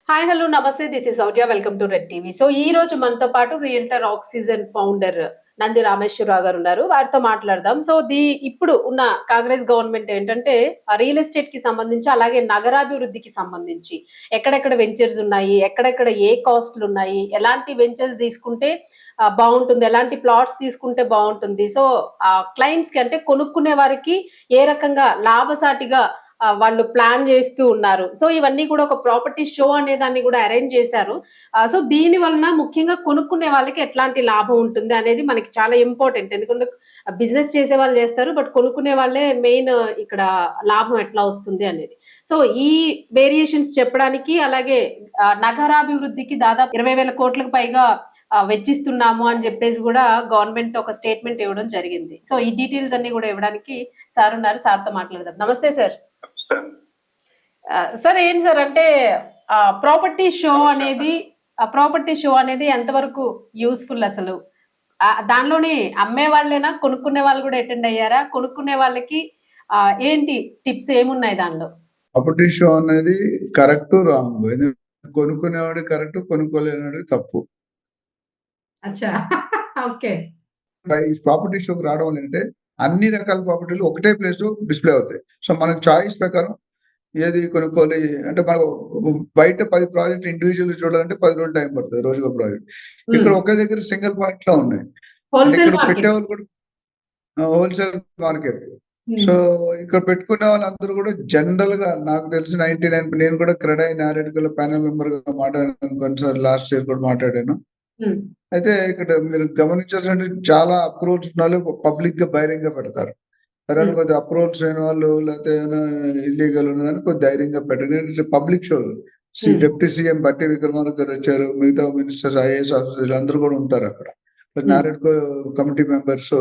Hi hello నమస్తే this is Souza welcome to red TV. So ఈ రోజు మనతో పాటు realtor oxygen founder Nandi Rameshwar Rao గారు ఉన్నారు. వారితో మాట్లాడదాం. సో ఇప్పుడు ఉన్న కాంగ్రెస్ గవర్నమెంట్ ఏంటంటే రియల్ ఎస్టేట్ కి సంబంధించి అలాగే నగరాభివృద్ధికి సంబంధించి ఎక్కడెక్కడ వెంచర్స్ ఉన్నాయి, ఎక్కడెక్కడ ఏ కాస్ట్లు ఉన్నాయి, ఎలాంటి వెంచర్స్ తీసుకుంటే బాగుంటుంది, ఎలాంటి ప్లాట్స్ తీసుకుంటే బాగుంటుంది. సో క్లయింట్స్ కి అంటే కొనుక్కునే వారికి ఏ రకంగా లాభసాటిగా వాళ్ళు ప్లాన్ చేస్తూ ఉన్నారు. సో ఇవన్నీ కూడా ఒక ప్రాపర్టీ షో అనే దాన్ని కూడా అరేంజ్ చేశారు. సో దీని వలన ముఖ్యంగా కొనుక్కునే వాళ్ళకి ఎట్లాంటి లాభం ఉంటుంది అనేది మనకి చాలా ఇంపార్టెంట్. ఎందుకంటే బిజినెస్ చేసే వాళ్ళు చేస్తారు, బట్ కొనుక్కునే వాళ్ళే మెయిన్ ఇక్కడ లాభం ఎట్లా వస్తుంది అనేది. సో ఈ వేరియేషన్స్ చెప్పడానికి అలాగే నగరాభివృద్ధికి దాదాపు 20,000 కోట్లకు పైగా వెచ్చిస్తున్నాము అని చెప్పేసి కూడా గవర్నమెంట్ ఒక స్టేట్మెంట్ ఇవ్వడం జరిగింది. సో ఈ డీటెయిల్స్ అన్ని కూడా ఇవ్వడానికి సార్ ఉన్నారు. సార్తో మాట్లాడదాం. నమస్తే సార్. సార్ ఏంటి సార్ అంటే ప్రాపర్టీ షో అనేది ఎంతవరకు యూస్ఫుల్ అసలు? దానిలోనే అమ్మే వాళ్ళేనా, కొనుక్కునే వాళ్ళు కూడా అటెండ్ అయ్యారా? కొనుక్కునే వాళ్ళకి ఏంటి టిప్స్ ఏమున్నాయి దానిలో? ప్రాపర్టీ షో అనేది కరెక్ట్ రాంగ్, కొనుక్కునేవాడు కరెక్ట్, కొనుక్కోలేనివాడు తప్పు. ప్రాపర్టీ షోకి రావడం వల్ల అంటే అన్ని రకాల ప్రాపర్టీలు ఒకటే ప్లేస్ లో డిస్ప్లే అవుతాయి. సో మనకు చాయిస్ ప్రకారం ఏది కొనుక్కోవాలి అంటే మనకు బయట 10 ప్రాజెక్ట్ ఇండివిజువల్ చూడాలంటే 10 రోజులు టైం పడుతుంది రోజుకో ప్రాజెక్ట్. ఇక్కడ ఒకే దగ్గర సింగిల్ పాయింట్ లో ఉన్నాయి. ఇక్కడ పెట్టేవాళ్ళు కూడా హోల్సేల్ మార్కెట్. సో ఇక్కడ పెట్టుకునే వాళ్ళందరూ కూడా జనరల్ గా నాకు తెలిసి 99 నేను కూడా క్రెడై నారెడ్గల్ ప్యానల్ మెంబర్ గా మాట్లాడాను కొన్నిసార్లు, లాస్ట్ ఇయర్ కూడా మాట్లాడాను. అయితే ఇక్కడ మీరు గమనించాల్సిన చాలా అప్రోచ్ వాళ్ళు పబ్లిక్ గా బహిరంగ పెడతారు. ఎవరైనా కొద్దిగా అప్రోచ్ అయిన వాళ్ళు లేకపోతే ఇల్లీగల్ ఉన్నదని కొద్ది ధైర్యంగా పెట్టదు. పబ్లిక్ షో డిప్యూటీ సీఎం బట్టి విక్రమార్క గారు వచ్చారు, మిగతా మినిస్టర్స్, ఐఏఎస్ ఆఫీసర్లు అందరూ కూడా ఉంటారు అక్కడ. NAREDCO committee members,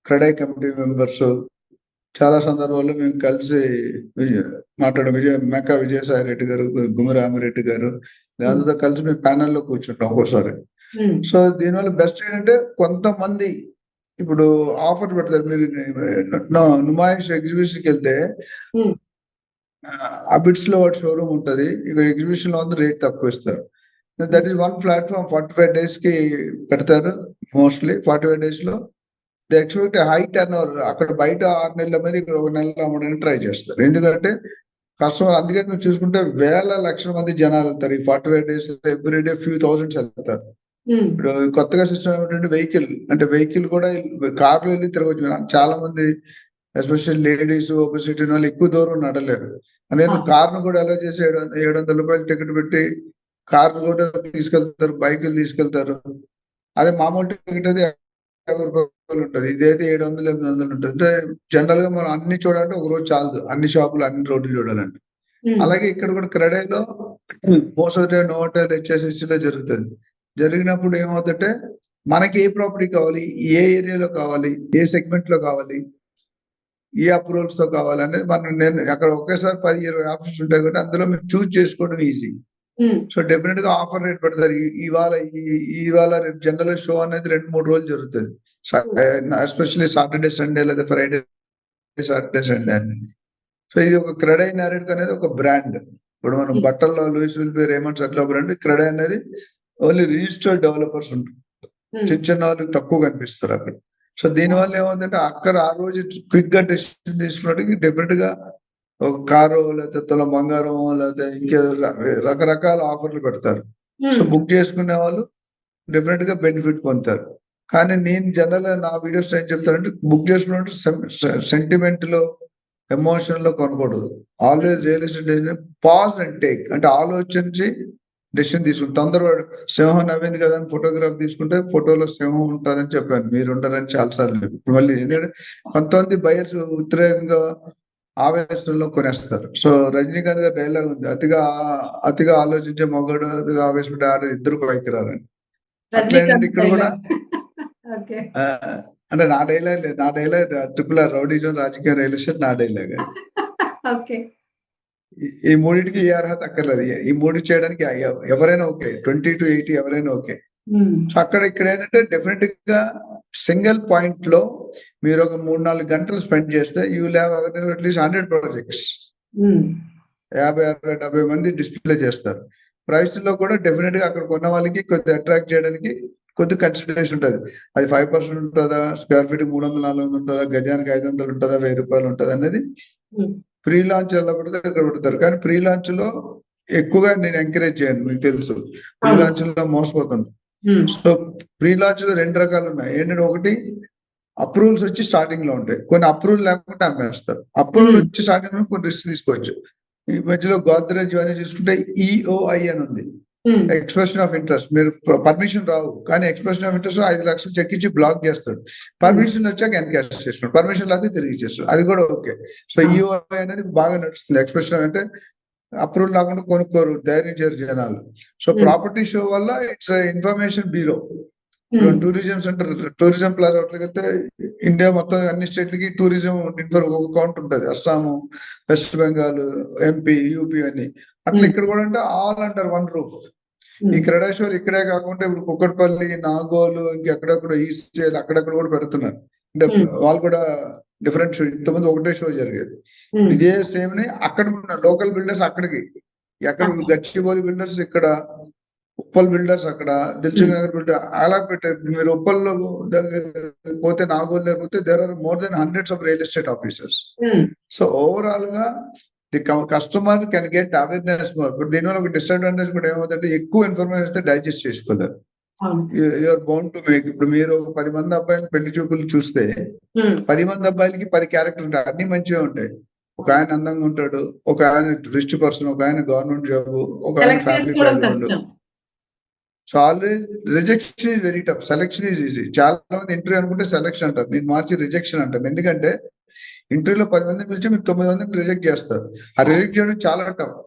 CREDAI committee members చాలా సందర్భాల్లో మేము కలిసి మాట్లాడాం. మెక్కా విజయసాయి రెడ్డి గారు, గుమిరామిరెడ్డి గారు అందరితో కలిసి మేము ప్యానెల్లో కూర్చుంటాం ఒక్కోసారి. సో దీనివల్ల బెస్ట్ ఏంటంటే కొంతమంది ఇప్పుడు ఆఫర్ పెడతారు. మీరు నుమాయిష్ ఎగ్జిబిషన్కి వెళ్తే అబిట్స్ లో వాటి షోరూమ్ ఉంటది, ఇక్కడ ఎగ్జిబిషన్ లో రేట్ తక్కువ ఇస్తారు. That is one platform. 45 days కి పెడతారు. మోస్ట్లీ 45 days లో they expect high turn over. అక్కడ బయట 6 నెలల మీద ఇక్కడ 1 నెలలో అమ్మడానికి ట్రై చేస్తారు. ఎందుకంటే కస్టమర్, అందుకని మీరు చూసుకుంటే వేల లక్షల మంది జనాలు వెళ్తారు ఈ 45 days లో. ఎవ్రీడే ఫ్యూ థౌసండ్స్ వెళ్తారు. ఇప్పుడు కొత్తగా సిస్టమ్ ఏమిటంటే వెహికల్ కూడా కార్లో వెళ్ళి తిరగచ్చు. చాలా మంది ఎస్పెషల్లీ లేడీస్, ఒబెసిటీ వాళ్ళు ఎక్కువ దూరం నడలేరు. అందుకని కార్ను కూడా అలో చేసి 700 రూపాయలు టికెట్ పెట్టి కార్ను కూడా తీసుకెళ్తారు, బైకులు తీసుకెళ్తారు. అదే మామూలు టికెట్ అయితే 50 రూపాయలు ఉంటుంది, ఇదైతే 700, 800 ఉంటుంది. అంటే జనరల్ గా మనం అన్ని చూడాలంటే ఒక రోజు చాలదు, అన్ని షాపులు అన్ని రోడ్లు చూడాలంటే. అలాగే ఇక్కడ కూడా క్రెడైలో most of the time hotel హెచ్ఎస్ఎస్సీలో జరుగుతుంది. జరిగినప్పుడు ఏమవుతుందంటే మనకి ఏ ప్రాపర్టీ కావాలి, ఏ ఏరియాలో కావాలి, ఏ సెగ్మెంట్ లో కావాలి, ఏ అప్రూవల్స్ తో కావాలి అనేది నేను అక్కడ ఒకేసారి 10-20 ఆప్షన్స్ ఉంటాయి కాబట్టి అందులో మీరు చూస్ చేసుకోవడం ఈజీ. సో డెఫినెట్ గా ఆఫర్ రేట్ పెడతారు. ఇవాళ జనరల్ షో అనేది 2-3 రోజులు జరుగుతుంది, ఎస్పెషల్లీ సాటర్డే సండే లేదా ఫ్రైడే సాటర్డే సండే అనేది. సో ఇది ఒక క్రెడై నారెడ్కో అనేది ఒక బ్రాండ్. ఇప్పుడు మనం బట్టల్లో లూయిస్ విల్బీ, రేమండ్స్ అట్లా బ్రాండ్. క్రెడై అనేది ఓన్లీ రిజిస్టర్డ్ డెవలపర్స్ ఉంటారు, చిన్న వాళ్ళకి తక్కువ కనిపిస్తారు అక్కడ. సో దీనివల్ల ఏమవుతుందంటే అక్కడ ఆ రోజు క్విక్ గా డెసిషన్ తీసుకున్నట్టుగా డెఫినెట్ గా ఒక కారు లేకపోతే తులం బంగారం లేకపోతే ఇంకేదో రకరకాల ఆఫర్లు పెడతారు. సో బుక్ చేసుకునే వాళ్ళు డెఫినెట్ గా బెనిఫిట్ పొందుతారు. కానీ నేను జనరల్ గా నా వీడియోస్ ఏం చెప్తానంటే బుక్ చేసుకున్నట్టు సెంటిమెంట్ లో, ఎమోషన్ లో కొనకూడదు. Always real estate pause and take, అంటే ఆలోచించి డెసిషన్ తీసుకుంటే. తొందరపడి సింహం నవ్వింది కదా అని ఫోటోగ్రాఫ్ తీసుకుంటే ఫోటోలో సింహం ఉంటుందని చెప్పాను, మీరు ఉండరని చాలాసార్లు. ఇప్పుడు మళ్ళీ ఎందుకంటే కొంతమంది బయర్స్ ఉత్తరేకంగా ఆవేశంలో కొనేస్తారు. సో రజనీకాంత్ గారి డైలాగ్ ఉంది, అతిగా ఆలోచించే మగడు, అతిగా ఆవేశపడే ఆడ ఇద్దరు పైకి రారండి. అట్లా ఇక్కడ కూడా అంటే నా డైలాగ్ లేదు, నా డైలాగ్ RRR రౌడీజం రాజకీయ రియల్ ఎస్టేట్ నా డైలాగ్. ఈ మూడింటికి ఏ అర్హత అక్కర్లేదు. ఈ మూడు చేయడానికి ఎవరైనా ఓకే, 20 to 80 ఎవరైనా ఓకే. సో అక్కడ ఇక్కడ ఏంటంటే డెఫినెట్ గా సింగిల్ పాయింట్ లో మీరు ఒక 3-4 గంటలు స్పెండ్ చేస్తే you will have at least 100 projects. 50, 60, 70 మంది డిస్ప్లే చేస్తారు. ప్రైస్ లో కూడా డెఫినెట్ గా అక్కడ కొన్న వాళ్ళకి కొద్దిగా అట్రాక్ట్ చేయడానికి కొద్ది కన్సిడరేషన్ ఉంటుంది. అది 5% ఉంటుందా, స్క్వేర్ ఫీట్ 300-400 ఉంటుందా, గజానికి 500 ఉంటుందా, 1000 రూపాయలు ఉంటుంది అనేది ప్రీ లాంచ్ ఎలా పడితే అక్కడ పెడతారు. కానీ ప్రీ లాంచ్ లో ఎక్కువగా నేను ఎంకరేజ్ చేయను, మీకు తెలుసు ప్రీ లాంచ్ లో మోసపోతుంది. సో ప్రీ లాంచ్ లో 2 రకాలు ఉన్నాయి. ఏంటంటే ఒకటి అప్రూవల్స్ వచ్చి స్టార్టింగ్ లో ఉంటాయి, కొన్ని అప్రూవల్ లేకుండా అమ్మేస్తారు. అప్రూవల్ వచ్చి స్టార్టింగ్ లో కొన్ని రిస్క్ తీసుకోవచ్చు. ఈ మధ్యలో గోద్రేజ్ ఇవన్నీ చూసుకుంటే ఈఓఐ అని ఉంది, ఎక్స్ప్రెషన్ ఆఫ్ ఇంట్రెస్ట్. మీరు పర్మిషన్ రావు కానీ ఎక్స్ప్రెషన్ ఆఫ్ ఇంట్రెస్ట్ 5 లక్షలు చెక్ ఇచ్చి బ్లాక్ చేస్తాడు. పర్మిషన్ వచ్చాక ఎన్కాష్ చేస్తున్నాడు, పర్మిషన్ లేకపోతే తిరిగి ఇచ్చేస్తాడు, అది కూడా ఓకే. సో ఈఓఐ అనేది బాగా నడుస్తుంది. ఎక్స్ప్రెషన్ అంటే అప్రూవల్ రాకుండా కొనుక్కోరు, ధైర్యం చేయరు జనాలు. సో ప్రాపర్టీ షో వల్ల it's information bureau. Tourism centre, tourism plaza అట్లయితే ఇండియా మొత్తం అన్ని స్టేట్లకి టూరిజం ఒక కౌంట్ ఉంటుంది. Assam, west Bengal, MP, UP అని. అట్లా ఇక్కడ కూడా అంటే ఆల్ అండర్ వన్ రూఫ్. ఈ క్రెడా షోలు ఇక్కడే కాకుండా ఇప్పుడు కుక్కట్పల్లి, నాగోలు, ఇంకెక్కడెక్కడ ఈస్ట్ అక్కడక్కడ కూడా పెడుతున్నారు. అంటే వాళ్ళు కూడా డిఫరెంట్ షో. ఇంతమంది ఒకటే షో జరిగేది. ఇదే సేమ్ ని అక్కడ ఉన్న లోకల్ బిల్డర్స్ అక్కడికి, ఎక్కడ గచ్చిబౌలి బిల్డర్స్ ఇక్కడ, ఉప్పల్ బిల్డర్స్ అక్కడ, దిల్సుఖ్ నగర్ బిల్డర్ అలా పెట్టారు. మీరు ఉప్పల్లో పోతే, నాగోల్ దగ్గర పోతే there are more than hundreds of real estate officers. So overall గా the customer can get awareness more. But దీనివల్ల ఒక డిసడ్వాంటేజ్ కూడా ఏమవుతుందంటే ఎక్కువ ఇన్ఫర్మేషన్ అయితే డైజెస్ట్ చేసుకోలేరు. You're bound to make. ఇప్పుడు మీరు 10 మంది అబ్బాయిలు పెళ్లి చూపులు చూస్తే 10 మంది అబ్బాయిలకి 10 క్యారెక్టర్ ఉంటాయి, అన్ని మంచిగా ఉంటాయి. ఒక ఆయన అందంగా ఉంటాడు, ఒక ఆయన రిచ్ పర్సన్, ఒక ఆయన గవర్నమెంట్ జాబ్, ఒక ఆయన family background. So always rejection is very tough, selection is easy. చాలా మంది ఇంటర్వ్యూ అనుకుంటే సెలెక్షన్ అంటారు, నేను మార్చి రిజెక్షన్ అంటాను. ఎందుకంటే ఇంటర్వ్యూలో 10 మందిని పిలిచి మీరు 9 మందిని రిజెక్ట్ చేస్తారు. ఆ రిజెక్ట్ చేయడం చాలా టఫ్.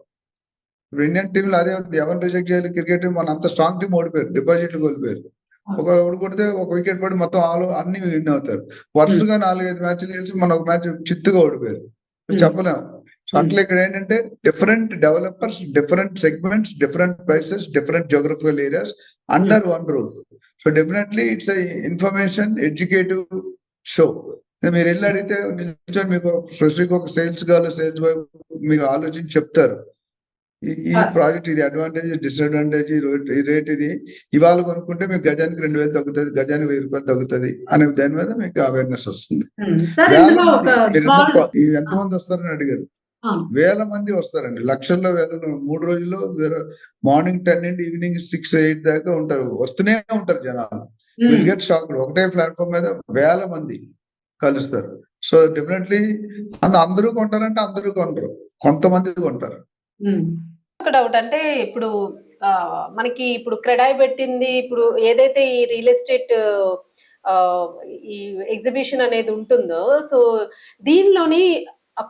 ఇప్పుడు ఇండియన్ టీంలో అదే ఉంది, ఎవరిని రిజెక్ట్ చేయాలి. క్రికెట్ టీం మన అంత స్ట్రాంగ్ టీం ఓడిపోయారు, డిపాజిట్లు కోల్పోయారు. ఒక కొడితే ఒక వికెట్ పడి మొత్తం అన్ని విన్ అవుతారు. వరుసగా 4-5 మ్యాచ్లు గెలిచి మన ఒక మ్యాచ్ చిత్తుగా ఓడిపోయారు. చెప్పలేము. సో అట్లా ఇక్కడ ఏంటంటే different developers, different segments, different prices, different geographical areas under one roof. So definitely it's information educative show. మీరు వెళ్ళి అడిగితే నిల్చొని మీకు స్పెసిఫిక్ ఒక సేల్స్ గాలు, సేల్స్ బాయ్ మీకు ఆలోచించి చెప్తారు, ఈ ప్రాజెక్ట్ ఇది అడ్వాంటేజ్, డిసడ్వాంటేజ్, ఈ రేట్ ఇది, ఇవాళ కొనుక్కుంటే మీకు గజానికి 2000 తగ్గుతుంది, గజానికి 1000 రూపాయలు తగ్గుతుంది అనే దాని మీద మీకు అవేర్నెస్ వస్తుంది. ఎంతమంది వస్తారని అడిగారు. వేల మంది వస్తారండి, లక్షల్లో, వేలలో. 3 రోజుల్లో మార్నింగ్ 10 నుండి ఈవినింగ్ 6-8 దాకా ఉంటారు, వస్తూనే ఉంటారు జనాలు. Will get shocked. ఒకటే ప్లాట్ఫామ్ మీద వేల మంది కలుస్తారు. సో డెఫినెట్లీ అందరూ కొంటారంటే అందరూ కొనరు, కొంతమంది కొంటారు. ఒక డౌట్ అంటే ఇప్పుడు మనకి ఇప్పుడు క్రెడాయ్ పెట్టింది, ఇప్పుడు ఏదైతే ఈ రియల్ ఎస్టేట్ ఈ ఎగ్జిబిషన్ అనేది ఉంటుందో, సో దీనిలోని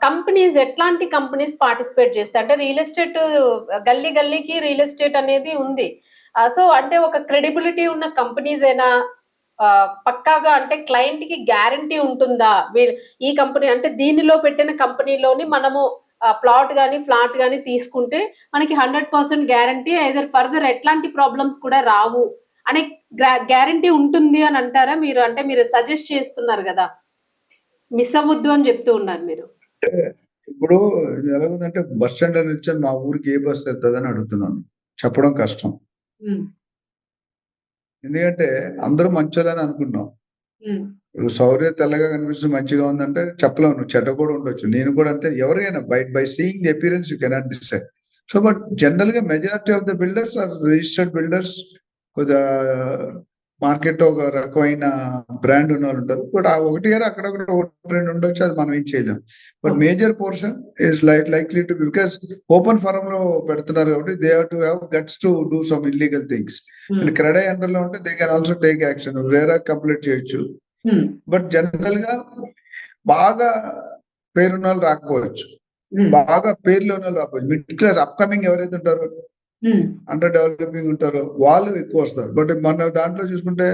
కంపెనీస్, ఎట్లాంటి కంపెనీస్ పార్టిసిపేట్ చేస్తాయి? అంటే రియల్ ఎస్టేట్ గల్లీ గల్లీకి రియల్ ఎస్టేట్ అనేది ఉంది. సో అంటే ఒక క్రెడిబిలిటీ ఉన్న కంపెనీస్ అయినా పక్కాగా, అంటే క్లయింట్ కి గ్యారంటీ ఉంటుందా? ఈ కంపెనీ అంటే దీనిలో పెట్టిన కంపెనీలోని మనము ప్లాట్ గానీ ఫ్లాట్ గానీ తీసుకుంటే మనకి 100% గ్యారంటీ, ఐదర్ ఫర్దర్ ఎట్లాంటి ప్రాబ్లమ్స్ కూడా రావు అనే గ్యారంటీ ఉంటుంది అని అంటారా మీరు? అంటే మీరు సజెస్ట్ చేస్తున్నారు కదా, మిస్ అవ్వద్దు అని చెప్తూ ఉన్నారు మీరు. ఇప్పుడు ఎలాగుందంటే బస్ స్టాండ్ నిల్చొని మా ఊరికి ఏ బస్ వెళ్తుంది అని అడుగుతున్నాను, చెప్పడం కష్టం. ఎందుకంటే అందరూ మంచోళ్ళని అనుకుంటున్నాం. ఇప్పుడు సౌర్య తెల్లగా కనిపిస్తుంది, మంచిగా ఉందంటే చెప్పలేము, నువ్వు చెడ్డ కూడా ఉండొచ్చు. నేను కూడా అంతే. ఎవరికైనా by seeing the appearance you cannot decide. So but general గా majority of the builders are registered builders. కొద్దిగా మార్కెట్ ఒక రకమైన బ్రాండ్ ఉన్న వాళ్ళు ఉంటారు. బట్ ఆ ఒకటి గారు అక్కడొకటి 1-2 ఉండొచ్చు, అది మనం ఏం చేయలేం. But major portion is likely to because open form లో పెడుతున్నారు కాబట్టి they have to have guts to do some illegal things. And CREDAI under లో ఉంటే they can also take action, వేరే కంప్లీట్ చేయొచ్చు. బట్ జనరల్ గా బాగా పేరున్న వాళ్ళు రాకపోవచ్చు, బాగా పేర్లు ఉన్న వాళ్ళు రాకపోవచ్చు. మిడిల్ క్లాస్ అప్కమింగ్ ఎవరైతే ఉంటారో, అండర్ డెవలపింగ్ ఉంటారో వాళ్ళు ఎక్కువ వస్తారు. బట్ మన దాంట్లో చూసుకుంటే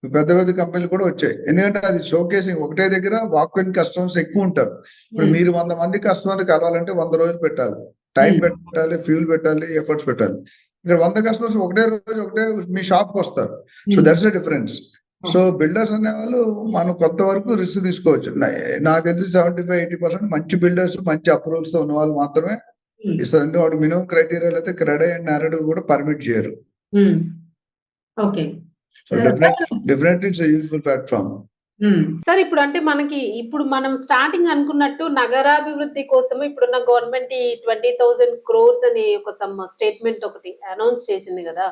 పెద్ద పెద్ద కంపెనీలు కూడా వచ్చాయి. ఎందుకంటే అది షోకేసింగ్, ఒకటే దగ్గర వాక్ ఇన్ కస్టమర్స్ ఎక్కువ ఉంటారు. ఇప్పుడు మీరు 100 మంది కస్టమర్లు కలవాలంటే 100 రోజులు పెట్టాలి, టైం పెట్టాలి, ఫ్యూల్ పెట్టాలి, ఎఫర్ట్స్ పెట్టాలి. ఇక్కడ 100 కస్టమర్స్ ఒకటే రోజు ఒకటే మీ షాప్ కి వస్తారు. So that's the difference. So builders అనేవాళ్ళు మనం కొంత వరకు రిస్క్ తీసుకోవచ్చు. నాకు తెలిసి 75-80% మంచి బిల్డర్స్, మంచి అప్రూవల్స్ తో ఉన్న వాళ్ళు మాత్రమే ఇస్తారు. అంటే వాడు మినిమం క్రైటీరియాలు అయితే క్రెడై అండ్ నారడు కూడా పర్మిట్ చేయరు. Okay. So definitely it's useful platform. Sir ఇప్పుడు అంటే మనకి ఇప్పుడు మనం స్టార్టింగ్ అనుకున్నట్టు నగరాభివృద్ధి కోసం ఇప్పుడున్న గవర్నమెంట్ ఈ 20,000 crores అని ఒక సమ్ స్టేట్మెంట్ ఒకటి అనౌన్స్ చేసింది కదా.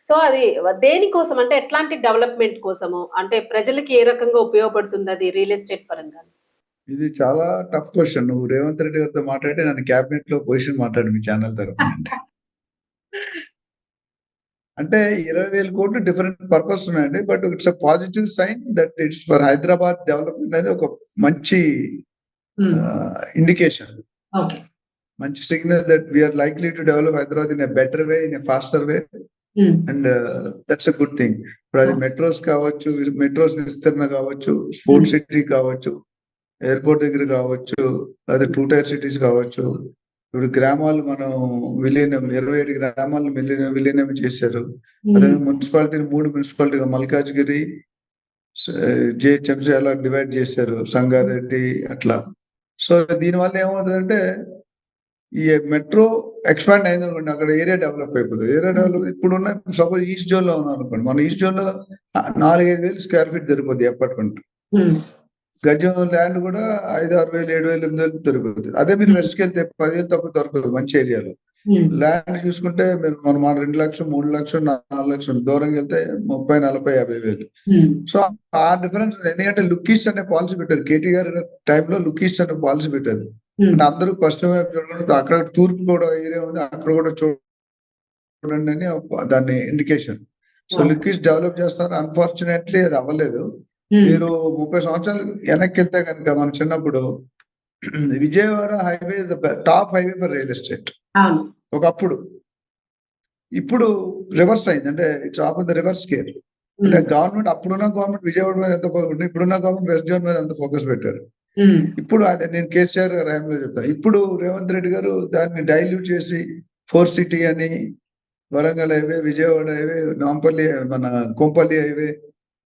సో అది దేనికోసం అంటే ఎట్లాంటి డెవలప్మెంట్ కోసము అంటే ప్రజలకి ఏ రకంగా ఉపయోగపడుతుంది అది రియల్ ఎస్టేట్ పరంగా? ఇది చాలా టఫ్ క్వశ్చన్. నువ్వు రేవంత్ రెడ్డి గారితో మాట్లాడి నన్ను క్యాబినెట్ లో పొజిషన్ మాట్లాడు మీ ఛానల్ తరఫున. అంటే 20,000 కోట్లు డిఫరెంట్ పర్పస్ ఉన్నాయండి. But it's a positive sign that it's for Hyderabad development అనేది ఒక మంచి ఇండికేషన్, మంచి signal that we're likely to develop Hyderabad in a better way, in a faster way. And that's a good thing. ఇప్పుడు అది metros కావచ్చు, metros విస్తరణ కావచ్చు, sports city కావచ్చు, ఎయిర్పోర్ట్ దగ్గర కావచ్చు, లేదా 2 tier సిటీస్ కావచ్చు. ఇప్పుడు గ్రామాలు మనం విలీనం 27 గ్రామాలను విలీనం చేశారు. అదే మున్సిపాలిటీ 3 మున్సిపాలిటీగా మల్కాజ్గిరి, జిహెచ్ఎంసీ అలా డివైడ్ చేశారు, సంగారెడ్డి అట్లా. సో దీనివల్ల ఏమవుతుందంటే ఈ మెట్రో ఎక్స్పాండ్ అయింది అనుకోండి, అక్కడ ఏరియా డెవలప్ అయిపోతుంది. ఏరియా డెవలప్ ఇప్పుడున్న సపోజ్ ఈస్ట్ జోన్ లో ఉన్నాం అనుకోండి, మన ఈస్ట్ జోన్ లో 4-5 వేలు స్క్వేర్ ఫీట్ దొరికిపోద్ది అపార్ట్మెంట్. గజం ల్యాండ్ కూడా 5-6 వేలు, 7 వేలు, 8 వేలు దొరుకుతుంది. అదే మీరు వెస్ట్కి వెళ్తే 10,000 తక్కువ దొరకదు మంచి ఏరియాలో. ల్యాండ్ చూసుకుంటే మీరు మనం 2 లక్షలు, 3 లక్షలు, 4 లక్షలు, దూరం వెళ్తే 30, 40, 50 వేలు. సో ఆ డిఫరెన్స్ ఎందుకంటే లుకిస్ట్ అనే పాలసీ పెట్టారు. కేటీఆర్ టైంలో లుకిస్ట్ అనే పాలసీ పెట్టారు. అంటే అందరూ పశ్చిమ వైపు చూడకుండా అక్కడ తూర్పు కూడా ఏరియా ఉంది, అక్కడ కూడా చూడండి అని దాన్ని ఇండికేషన్. సో లుకిస్ట్ డెవలప్ చేస్తారు. అన్ఫార్చునేట్లీ అది అవ్వలేదు. మీరు 30 సంవత్సరాలు వెనక్కి వెళ్తే కనుక మన చిన్నప్పుడు Vijayawada highway top highway for real estate ఒకప్పుడు. ఇప్పుడు రివర్స్ అయింది. అంటే it's of the reverse care. అంటే గవర్నమెంట్ అప్పుడున్న గవర్నమెంట్ విజయవాడ మీద ఎంత ఫోకస్ పెట్టారు, ఇప్పుడున్న గవర్నమెంట్ వెస్ట్ జోన్ మీద ఎంత ఫోకస్ పెట్టారు. ఇప్పుడు అదే నేను కేసీఆర్ గారు హయాంలో చెప్తాను. ఇప్పుడు రేవంత్ రెడ్డి గారు దాన్ని డైల్యూట్ చేసి 4 సిటీ అని, వరంగల్ హైవే, విజయవాడ హైవే, నాంపల్లి, మన కొంపల్లి హైవే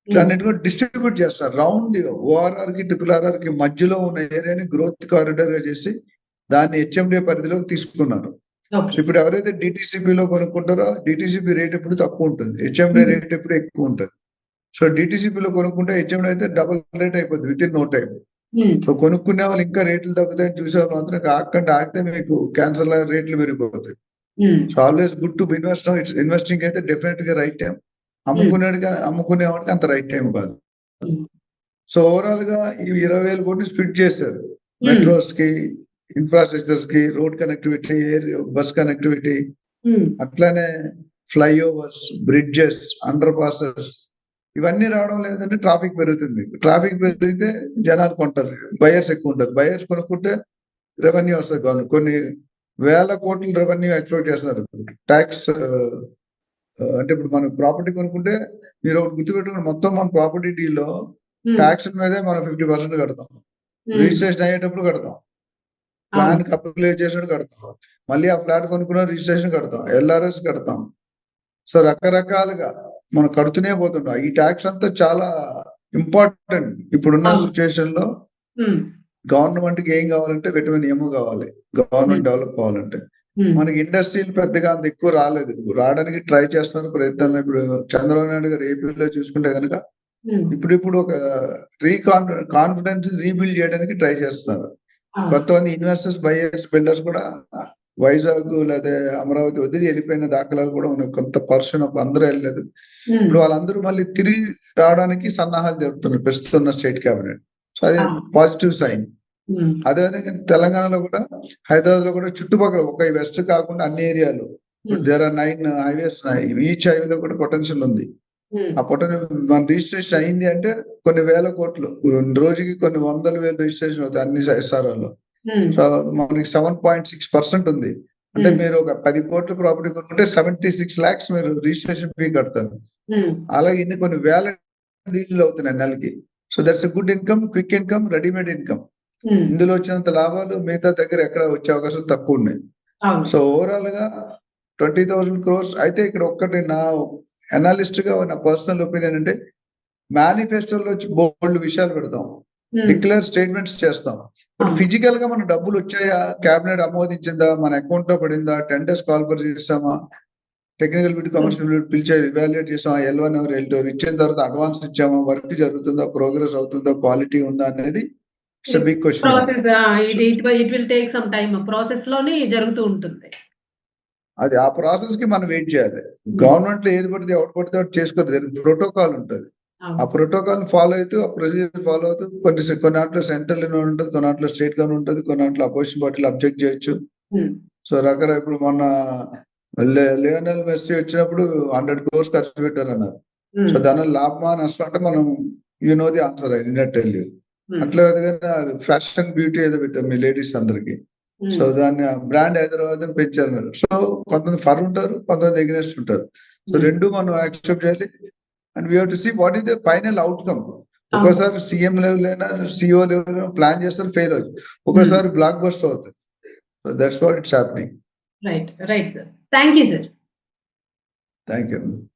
ఇట్లన్నిటి కూడా డిస్ట్రిబ్యూట్ చేస్తారు. రౌండ్ ఓఆర్ఆర్ కి RRR కి మధ్యలో ఉన్న ఏరియాని గ్రోత్ కారిడార్ గా చేసి దాన్ని హెచ్ఎండిఏ పరిధిలోకి తీసుకున్నారు. ఇప్పుడు ఎవరైతే డిటిసిపిలో కొనుక్కుంటారో డిటిసిపి రేట్ ఎప్పుడు తక్కువ ఉంటుంది, హెచ్ఎండిఏ రేట్ ఎప్పుడు ఎక్కువ ఉంటుంది. సో డిటిసిపిలో కొనుక్కుంటే హెచ్ఎండి అయితే డబుల్ రేట్ అయిపోతుంది within no time. So కొనుక్కునే వాళ్ళు ఇంకా రేట్లు తగ్గుతాయని చూసే వాళ్ళు మాత్రం ఆగితే మీకు క్యాన్సర్ రేట్లు పెరిగిపోతాయి. So always good to invest. Investing అయితే డెఫినెట్ గా రైట్ టైం. అమ్ముకునేవాడికి అంత రైట్ టైం కాదు. సో ఓవరాల్ గా ఈ 20,000 కోట్లు స్ప్లిట్ చేశారు. మెట్రోస్ కి, ఇన్ఫ్రాస్ట్రక్చర్స్ కి, రోడ్ కనెక్టివిటీ, బస్ కనెక్టివిటీ, అట్లానే ఫ్లైఓవర్స్, బ్రిడ్జెస్, అండర్ పాసెస్ ఇవన్నీ రావడం లేదంటే ట్రాఫిక్ పెరుగుతుంది. ట్రాఫిక్ పెరిగితే జనాలు కొంటారు, బయర్స్ ఎక్కువ ఉంటారు. బయర్స్ కొనుక్కుంటే రెవెన్యూ వస్తుంది. గవర్నమెంట్ కొన్ని వేల కోట్ల రెవెన్యూ ఎక్స్పెక్ట్ చేస్తున్నారు. ట్యాక్స్ అంటే ఇప్పుడు మనం ప్రాపర్టీ కొనుక్కుంటే మీరు ఒకటి గుర్తుపెట్టుకుని, మొత్తం మన ప్రాపర్టీ డీల్లో ట్యాక్స్ మీదే మనం 50% కడతాం. రిజిస్ట్రేషన్ అయ్యేటప్పుడు కడతాం, ప్లాన్ అప్లై చేసినప్పుడు కడతాం, మళ్ళీ ఆ ఫ్లాట్ కొనుక్కున్న రిజిస్ట్రేషన్ కడతాం, LRS కడతాం. సో రకరకాలుగా మనం కడుతూనే పోతుంటాం. ఈ ట్యాక్స్ అంతా చాలా ఇంపార్టెంట్. ఇప్పుడున్న సిచ్యువేషన్ లో గవర్నమెంట్ కి ఏం కావాలంటే విటమిన్ ఏమో కావాలి. గవర్నమెంట్ డెవలప్ కావాలంటే మనకి ఇండస్ట్రీలు పెద్దగా అంత ఎక్కువ రాలేదు. రావడానికి ట్రై చేస్తున్నారు ప్రయత్నాలు. ఇప్పుడు చంద్రబాబు నాయుడు గారు ఏపీలో చూసుకుంటే కనుక ఇప్పుడు ఒక కాన్ఫిడెన్స్ రీబిల్డ్ చేయడానికి ట్రై చేస్తున్నారు. కొంతమంది ఇన్వెస్టర్స్, బయర్స్, బిల్డర్స్ కూడా వైజాగ్ లేదా అమరావతి వదిలి వెళ్ళిపోయిన దాఖలాలు కూడా ఉన్నాయి. కొంత పర్సన్ అందరూ వెళ్ళలేదు. ఇప్పుడు వాళ్ళందరూ మళ్ళీ తిరిగి రావడానికి సన్నాహాలు జరుపుతున్నారు ప్రస్తుతం స్టేట్ క్యాబినెట్. సో అది పాజిటివ్ సైన్. అదేవిధంగా తెలంగాణలో కూడా, హైదరాబాద్ లో కూడా చుట్టుపక్కల ఒక వెస్ట్ కాకుండా అన్ని ఏరియాలు దేర్ ఆర్ 9 హైవేస్. ఈచ్ హైవేలో కూడా పొటెన్షియల్ ఉంది. ఆ పొటెన్షియల్ మన రిజిస్ట్రేషన్ అయింది అంటే కొన్ని వేల కోట్లు, రోజుకి కొన్ని 100,000 రిజిస్ట్రేషన్ అవుతాయి అన్ని SRO. సో మనకి 7.6% ఉంది. అంటే మీరు ఒక 10 కోట్ల ప్రాపర్టీ కొనుక్కుంటే 76 lakhs మీరు రిజిస్ట్రేషన్ ఫీ కడతారు. అలాగే ఇన్ని కొన్ని వేల డీల్ అవుతున్నాయి నెలకి. So that's a good income, quick income, readymade income. ఇందులో వచ్చినంత లాభాలు మిగతా దగ్గర ఎక్కడ వచ్చే అవకాశాలు తక్కువ ఉన్నాయి. సో ఓవరాల్ గా 20,000 crores అయితే ఇక్కడ ఒక్కటి నా అనలిస్ట్ గా నా పర్సనల్ ఒపీనియన్ అంటే, మేనిఫెస్టోలో వచ్చి బోల్డ్ విషయాలు పెడతాం, డిక్లేర్ స్టేట్మెంట్స్ చేస్తాం. బట్ ఫిజికల్ గా మన డబ్బులు వచ్చాయా, క్యాబినెట్ ఆమోదించిందా, మన అకౌంట్ లో పడిందా, టెండర్స్ కాల్ఫర్ చేసామా, టెక్నికల్ బిడ్, కమర్షియల్ బిడ్ పిలిచి ఇవాల్యుయేట్ చేసామా, L1 ఎవరు L2 ఇచ్చిన తర్వాత అడ్వాన్స్ ఇచ్చామా, వర్క్ జరుగుతుందా, ప్రోగ్రెస్ అవుతుందా, క్వాలిటీ ఉందా అనేది it's big question. Process it will take some time, process లోనే జరుగుతూ ఉంటుంది. అది ఆ ప్రాసెస్ కి మనం వెయిట్ చేయాలి. గవర్నమెంట్ లో ఏది పడితే ఎవరు పడితే ఒకటి చేసుకోలేదు, ప్రోటోకాల్ ఉంటుంది. ఆ ప్రోటోకాల్ ఫాలో అవుతూ, ఆ ప్రొసీజర్ ఫాలో అవుతూ కొన్ని నాట్లో సెంట్రల్ ఉంటుంది, కొన్ని నాట్లో స్టేట్ గవర్నమెంట్ ఉంటుంది, కొన్ని నాట్లో అపోజిషన్ పార్టీలు అబ్జెక్ట్ చేయొచ్చు. సో రకరకాల ఇప్పుడు మొన్న లియోనెల్ మెస్సీ వచ్చినప్పుడు 100 crores ఖర్చు పెట్టారన్నారు. సో దాని లాభమా నష్టం అంటే మనం ది ఆన్సర్ టెల్ యూ. అట్లా ఫ్యాషన్ బ్యూటీ ఏదో పెట్టారు మీ లేడీస్ అందరికి. సో దాన్ని బ్రాండ్ హైదరాబాద్ అని పెంచారు. సో కొంతమంది ఫర్ ఉంటారు, కొంతమంది ఎగ్నెస్ట్ ఉంటారు. సో రెండు మనం యాక్సెప్ట్ చేయాలి. And we have to see what is the final outcome. ఒక్కోసారి సీఎం లెవెల్ అయినా సిఓ లెవెల్ ప్లాన్ చేస్తారు, ఫెయిల్ అవుతుంది. ఒక్కోసారి బ్లాక్ బస్టర్ అవుతుంది. So that's what it's happening. Right sir. Thank you sir. Thank you.